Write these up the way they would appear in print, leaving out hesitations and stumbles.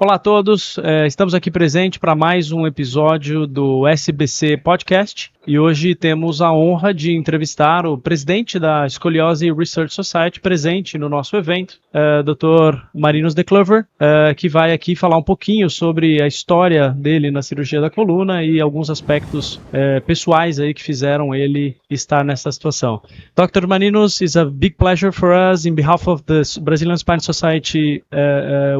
Olá a todos, estamos aqui presentes para mais um episódio do SBC Podcast e hoje temos a honra de entrevistar o presidente da Escoliose Research Society presente no nosso evento, Dr. Marinus de Kleuver, que vai aqui falar um pouquinho sobre a história dele na cirurgia da coluna e alguns aspectos pessoais aí que fizeram ele estar nessa situação. Dr. Marinus, it's a big pleasure for us. In behalf of the Brazilian Spine Society,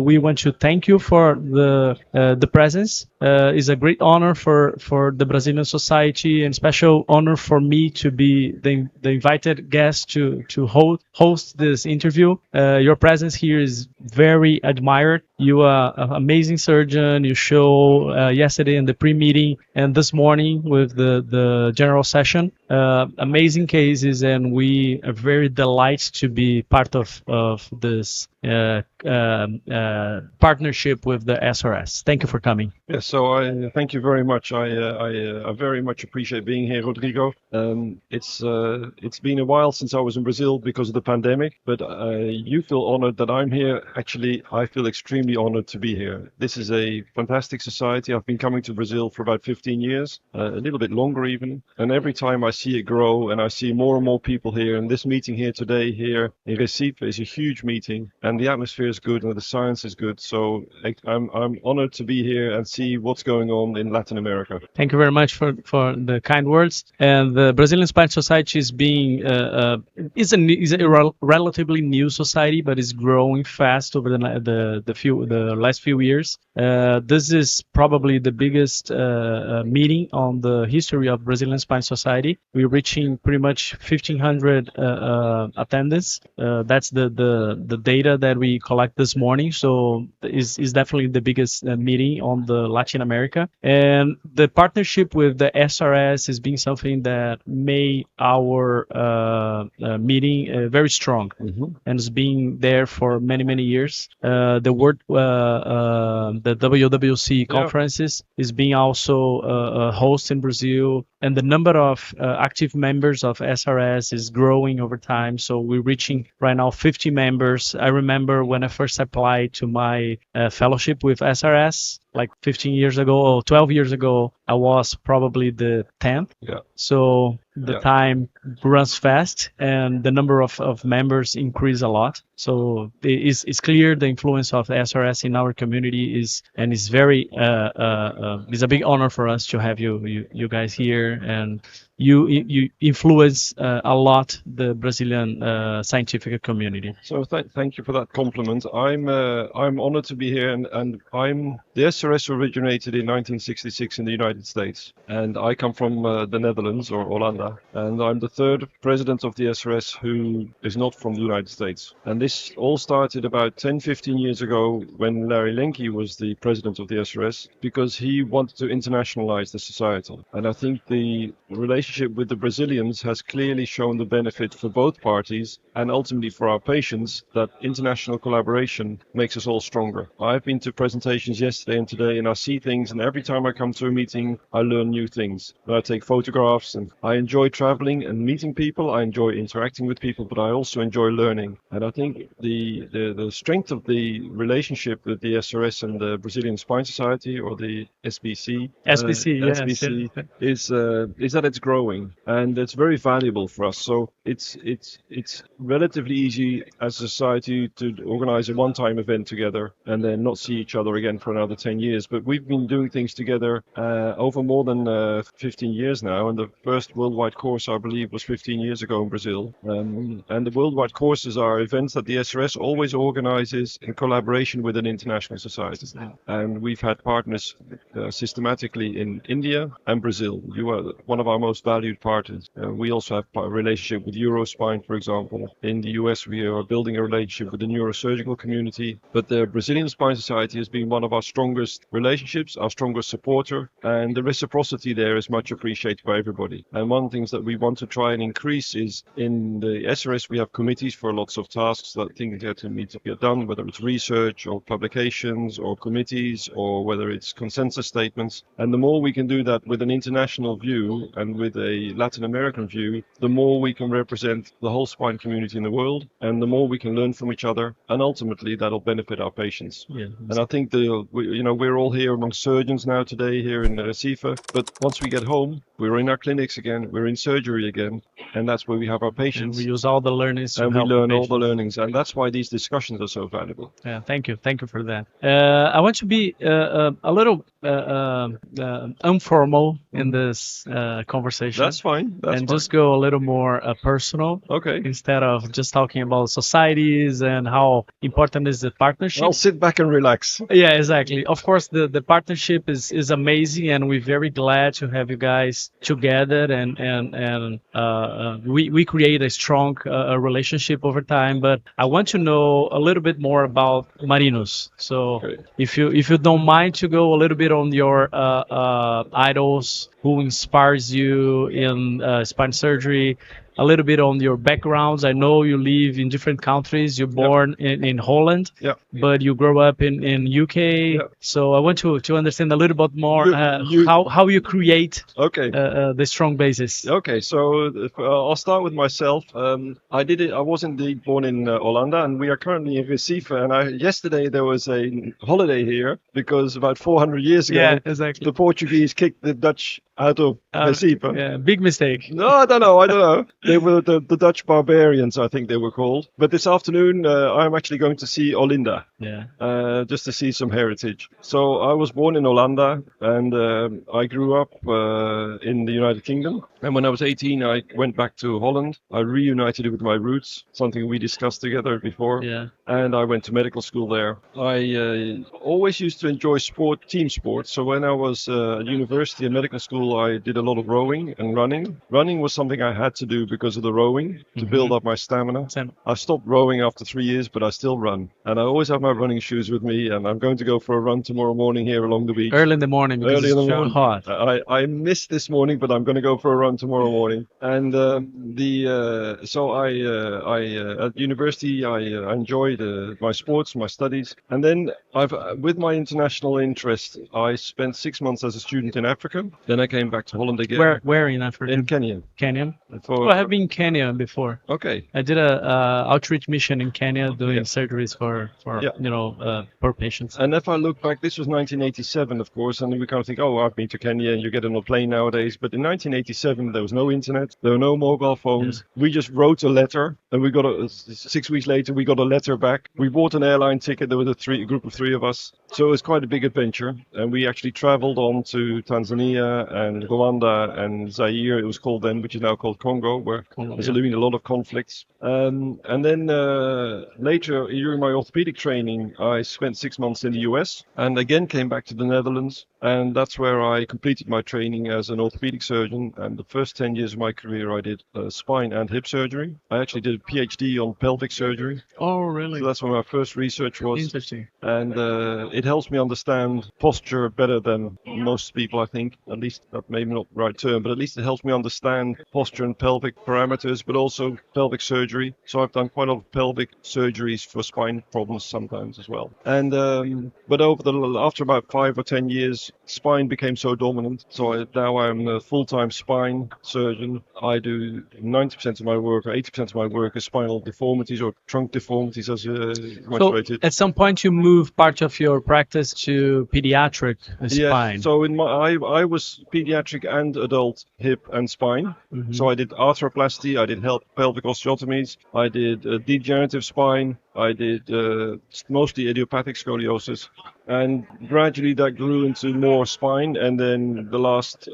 we want to thank you for the presence. It's a great honor for the Brazilian Society and special honor for me to be the invited guest to host this interview. Your presence here is very admired. You are an amazing surgeon. You show yesterday in the pre-meeting and this morning with the general session. Amazing cases, and we are very delighted to be part of this partnership with the SRS. Thank you for coming. Yes, so I thank you very much. I very much appreciate being here, Rodrigo. It's been a while since I was in Brazil because of the pandemic, but you feel honored that I'm here. Actually, I feel extremely honored to be here. This is a fantastic society. I've been coming to Brazil for about 15 years, a little bit longer even, and every time I see it grow and I see more and more people here, and this meeting here today here in Recife is a huge meeting, and the atmosphere is good and the science is good. So I'm honored to be here and see what's going on in Latin America. Thank you very much for the kind words. And the Brazilian Spine Society is is a relatively new society, but is growing fast over the last few years. This is probably the biggest meeting on the history of Brazilian Spine Society. We're reaching pretty much 1,500 attendance. That's the data that we collect this morning. So is definitely the biggest meeting on the Latin America. And the partnership with the SRS has been something that made our meeting very strong, and it's been there for many years. The WWC conferences is being also hosted in Brazil, and the number of active members of SRS is growing over time. So we're reaching right now 50 members. I remember when I first applied to my fellowship with SRS, like 15 years ago or 12 years ago, I was probably the 10th. Yeah. So the time runs fast and the number of members increase a lot. So it's clear the influence of the SRS in our community is very it's a big honor for us to have you guys here, and you influence a lot the Brazilian scientific community. So thank you for that compliment. I'm honored to be here, and the SRS originated in 1966 in the United States, and I come from the Netherlands, or Hollanda, and I'm the third president of the SRS who is not from the United States. And this all started about 10-15 years ago when Larry Lenke was the president of the SRS, because he wanted to internationalize the society. And I think the relationship with the Brazilians has clearly shown the benefit for both parties, and ultimately for our patients, that international collaboration makes us all stronger. I've been to presentations yesterday and today, and I see things, and every time I come to a meeting, I learn new things. And I take photographs, and I enjoy traveling and meeting people. I enjoy interacting with people, but I also enjoy learning. And I think the strength of the relationship with the SRS and the Brazilian Spine Society, or the SBC, is that it's growing, and it's very valuable for us. So it's relatively easy as a society to organize a one-time event together and then not see each other again for another 10 years. But we've been doing things together over more than 15 years now, and the first worldwide course, I believe, was 15 years ago in Brazil. And the worldwide courses are events that the SRS always organizes in collaboration with an international society. And we've had partners systematically in India and Brazil. You are one of our most valued partners. We also have a relationship with Eurospine, for example. In the US, we are building a relationship with the neurosurgical community. But the Brazilian Spine Society has been one of our strongest relationships, our strongest supporter, and the reciprocity there is much appreciated by everybody. And one of the things that we want to try and increase is, in the SRS, we have committees for lots of tasks there's things that need to get done, whether it's research or publications or committees or whether it's consensus statements. And the more we can do that with an international view and with a Latin American view, the more we can represent the whole spine community in the world, and the more we can learn from each other, and ultimately that'll benefit our patients. Yeah. And I think we're all here among surgeons now today here in Recife, but once we get home, we're in our clinics again, we're in surgery again, and that's where we have our patients. And we use all the learnings to and we help learn the all the patients. learnings, and that's why these discussions are so valuable. Yeah, thank you for that. I want to be a little informal in this conversation. That's fine. Just go a little more personal. Okay. Instead of just talking about societies and how important is the partnership. I'll sit back and relax. Yeah, exactly. Of course, the partnership is amazing, and we're very glad to have you guys together, and we create a strong relationship over time. But I want to know a little bit more about Marinus. So, Okay. if you don't mind to go a little bit on your idols, who inspires you in spine surgery, a little bit on your backgrounds. I know you live in different countries. You're born in Holland, but you grew up in UK. Yep. So I want to understand a little bit more how you create Okay. the strong basis. Okay, so I'll start with myself. I was indeed born in Hollanda, and we are currently in Recife. And yesterday there was a holiday here because about 400 years ago, Yeah, exactly. the Portuguese kicked the Dutch out of Recife. Yeah, big mistake. No, I don't know. They were the Dutch barbarians, I think they were called. But this afternoon, I'm actually going to see Olinda. Yeah. Just to see some heritage. So I was born in Hollanda, and I grew up in the United Kingdom. And when I was 18, I went back to Holland. I reunited with my roots, something we discussed together before. Yeah. And I went to medical school there. I always used to enjoy team sports. So when I was at university and medical school, I did a lot of rowing and running. Running was something I had to do because of the rowing to build up my stamina. Same. I stopped rowing after 3 years, but I still run. And I always have my running shoes with me, and I'm going to go for a run tomorrow morning here along the beach. Early in the morning because it's so hot. I missed this morning, but I'm going to go for a run tomorrow morning. And so at university I enjoyed my sports, my studies, and then with my international interest, I spent 6 months as a student in Africa. Then I came back to Holland again. Where in Africa? In Kenya. Kenya. I have been in Kenya before. Okay. I did a outreach mission in Kenya doing surgeries for poor patients. And if I look back, this was 1987, of course, and we kind of think, oh, I've been to Kenya, and you get on a plane nowadays. But in 1987, there was no internet, there were no mobile phones. Yeah. We just wrote a letter, and we got 6 weeks later, we got a letter back. We bought an airline ticket. There was a group of 3 of us. So it was quite a big adventure. And we actually traveled on to Tanzania and Rwanda and Zaire, it was called then, which is now called Congo, where there's been a lot of conflicts. And then later, during my orthopedic training, I spent 6 months in the US and again came back to the Netherlands. And that's where I completed my training as an orthopedic surgeon. And the first 10 years of my career, I did spine and hip surgery. I actually did a PhD on pelvic surgery. Oh, really? So that's where my first research was. Interesting. And it helps me understand posture better than most people, I think. At least that may be not the right term, but at least it helps me understand posture and pelvic parameters, but also pelvic surgery. So I've done quite a lot of pelvic surgeries for spine problems sometimes as well. And but after about 5 or 10 years, spine became so dominant. So now I'm a full-time spine surgeon. I do 90% of my work, or 80% of my work is spinal deformities or trunk deformities, as so at some point you move part of your practice to pediatric spine. Yeah, so I was pediatric and adult hip and spine. Mm-hmm. So I did arthroplasty, I did pelvic osteotomies, I did degenerative spine, I did mostly idiopathic scoliosis. And gradually that grew into more spine. And then the last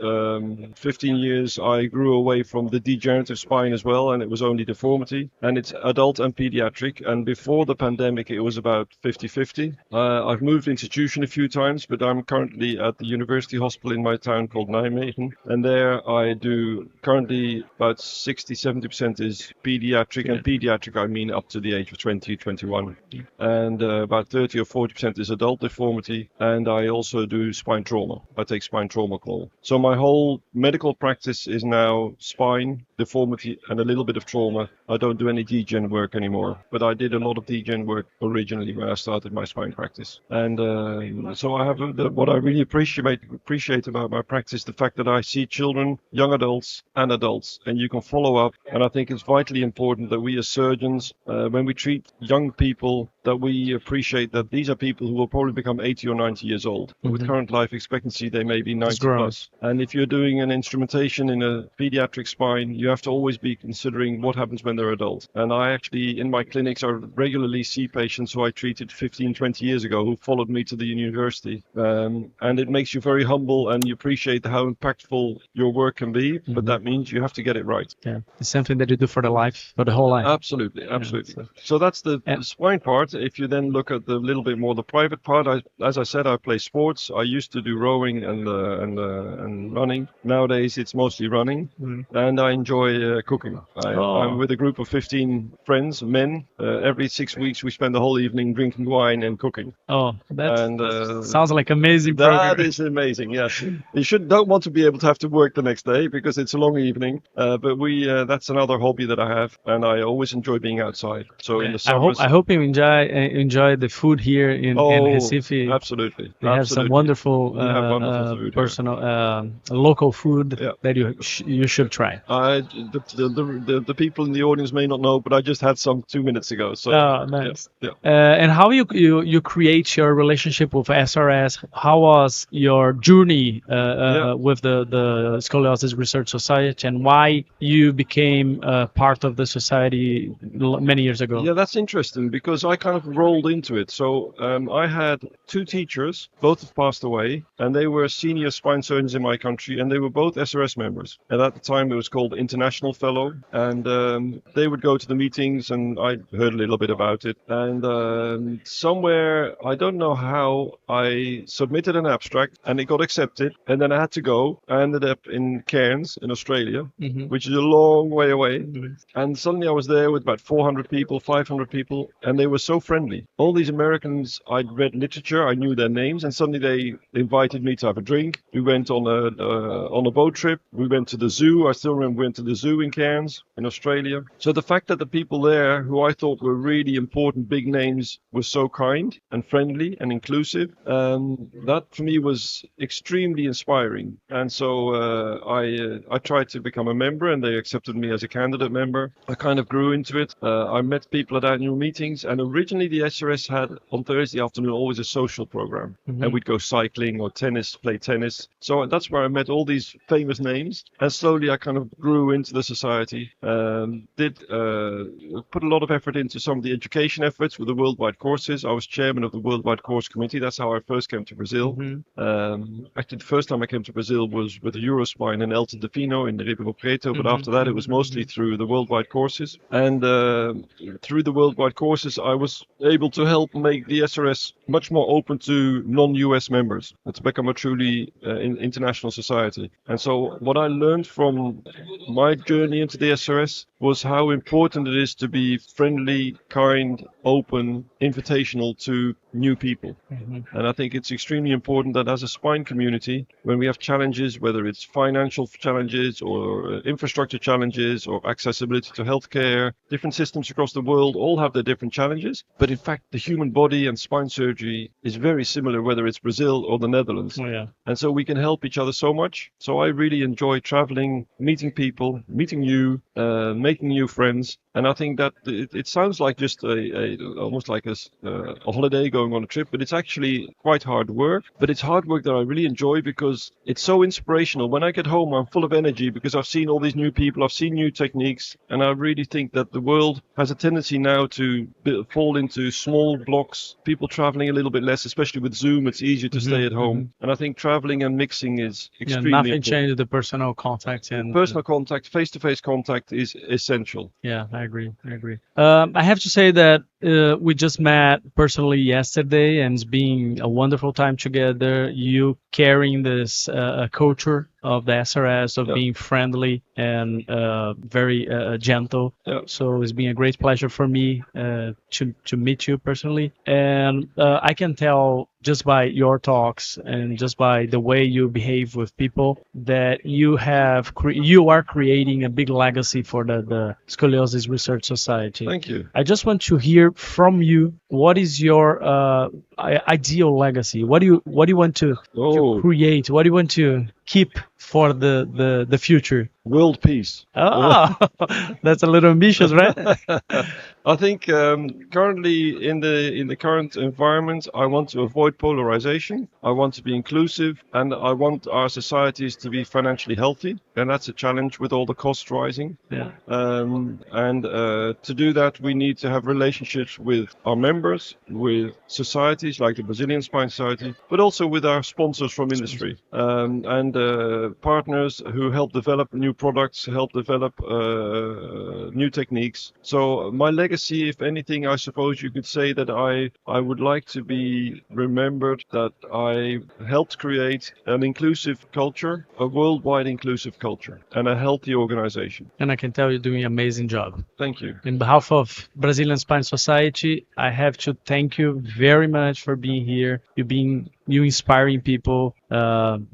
15 years, I grew away from the degenerative spine as well. And it was only deformity. And it's adult and pediatric. And before the pandemic, it was about 50-50. I've moved institution a few times, but I'm currently at the university hospital in my town called Nijmegen. And there I do currently about 60-70% is pediatric. And pediatric, I mean up to the age of 20, 21. And about 30 or 40% is adult deformity. And I also do spine trauma. I take spine trauma call. So my whole medical practice is now spine, deformity, and a little bit of trauma. I don't do any degen work anymore, but I did a lot of degen work originally when I started my spine practice. And so I have what I really appreciate about my practice, the fact that I see children, young adults, and adults, and you can follow up. And I think it's vitally important that we as surgeons, when we treat young people, that we appreciate that these are people who will probably become 80 or 90 years old. With current life expectancy, they may be 90 plus. And if you're doing an instrumentation in a pediatric spine, you have to always be considering what happens when they're adults. And I actually, in my clinics, I regularly see patients who I treated 15, 20 years ago who followed me to the university. And it makes you very humble, and you appreciate how impactful your work can be, but that means you have to get it right. Yeah, it's something that you do for the whole life. Absolutely. So that's the spine part. If you then look at the little bit more the private part, as I said, I play sports. I used to do rowing and running. Nowadays, it's mostly running, and I enjoy cooking. I'm with a group of 15 friends, men. Every 6 weeks, we spend the whole evening drinking wine and cooking. Oh, that sounds like amazing program. That is amazing. Yes, you don't want to be able to have to work the next day because it's a long evening. But that's another hobby that I have, and I always enjoy being outside. So in the summers, I hope you enjoy the food here in Recife. Absolutely. They have some wonderful, food, personal, local food that you should try. The people in the audience may not know, but I just had some 2 minutes ago. So, nice. Yeah. And how you create your relationship with SRS? How was your journey with the Scoliosis Research Society, and why you became part of the society many years ago? Yeah, that's interesting because I kind of rolled into it. So I had 2 teachers, both have passed away, and they were senior spine surgeons in my country, and they were both SRS members. And at the time, it was called International Fellow, and they would go to the meetings, and I heard a little bit about it. And somewhere, I don't know how, I submitted an abstract, and it got accepted, and then I had to go. I ended up in Cairns in Australia, which is a long way away. And suddenly I was there with about 400 people, 500 people, and they were so friendly. All these Americans, I'd read literature, I knew their names, and suddenly they invited me to have a drink. We went on a boat trip. We went to the zoo. I still remember we went to the zoo in Cairns in Australia. So the fact that the people there, who I thought were really important, big names, were so kind and friendly and inclusive, that for me was extremely inspiring. And so I tried to become a member, and they accepted me as a candidate member. I kind of grew into it. I met people at annual meetings, and originally the SRS had on Thursday afternoon always a social program, and we'd go cycling or play tennis. So that's where I met all these famous names, and slowly I kind of grew into the society. Did put a lot of effort into some of the education efforts with the worldwide courses. I was chairman of the worldwide course committee. That's how I first came to Brazil. Actually, the first time I came to Brazil was with the Eurospine in El Tadefino in Ribeirão Preto, but after that it was mostly through the worldwide courses. And through the worldwide courses, I was able to help make the SRS much more open to non-US members, and to become a truly international society. And so what I learned from my journey into the SRS was how important it is to be friendly, kind, open, invitational to new people. And I think it's extremely important that as a spine community, when we have challenges, whether it's financial challenges or infrastructure challenges or accessibility to healthcare, different systems across the world all have their different challenges. But in fact, the human body and spine surgery is very similar, whether it's Brazil or the Netherlands. And so we can help each other so much. So I really enjoy traveling, meeting people, meeting you, making new friends. And I think that it sounds like just almost like a holiday, going on a trip, but it's actually quite hard work. But it's hard work that I really enjoy because it's so inspirational. When I get home, I'm full of energy because I've seen all these new people, I've seen new techniques, and I really think that the world has a tendency now to fall into small blocks, people traveling a little bit less, especially with Zoom. It's easier to stay at home. And I think traveling and mixing is extremely nothing important. changes the personal contact. And personal contact, face-to-face contact is essential. Yeah, I agree. I have to say that we just met personally yesterday, and it's been a wonderful time together. You carrying this culture of the SRS, of Yeah. being friendly and very gentle. Yeah. So it's been a great pleasure for me to meet you personally. And I can tell just by your talks and just by the way you behave with people that you are creating a big legacy for the Scoliosis Research Society. Thank you. I just want to hear from you, what is your ideal legacy? What do you want to create? What do you want to keep for the future? World peace. Oh, that's a little ambitious, right? I think currently in the current environment, I want to avoid polarization. I want to be inclusive, and I want our societies to be financially healthy. And that's a challenge with all the costs rising. Yeah. And to do that, we need to have relationships with our members, with societies like the Brazilian Spine Society, but also with our sponsors from industry and partners who help develop new products, help develop new techniques. So my legacy, if anything, I suppose you could say that I would like to be remembered that I helped create an inclusive culture, a worldwide inclusive culture, and a healthy organization. And I can tell you're doing an amazing job. Thank you. In behalf of Brazilian Spine Society, I have to thank you very much for being here. You inspiring people.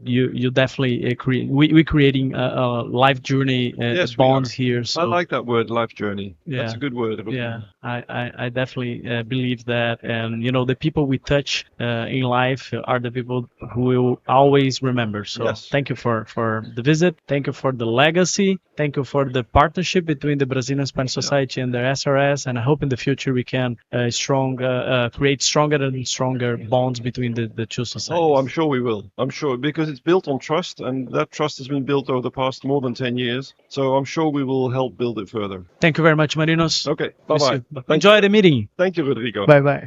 You definitely we're creating a life journey Yes, bonds here. So, I like that word, life journey. Yeah. That's a good word. Yeah, I definitely believe that. And the people we touch in life are the people who will always remember. So Yes. Thank you for the visit. Thank you for the legacy. Thank you for the partnership between the Brazilian Spine Society and the SRS. And I hope in the future we can create stronger and stronger bonds between the two societies. Oh, I'm sure we will. I'm sure, because it's built on trust, and that trust has been built over the past more than 10 years. So I'm sure we will help build it further. Thank you very much, Marinus. Okay, Miss bye-bye. you. Enjoy the meeting. Thank you, Rodrigo. Bye-bye.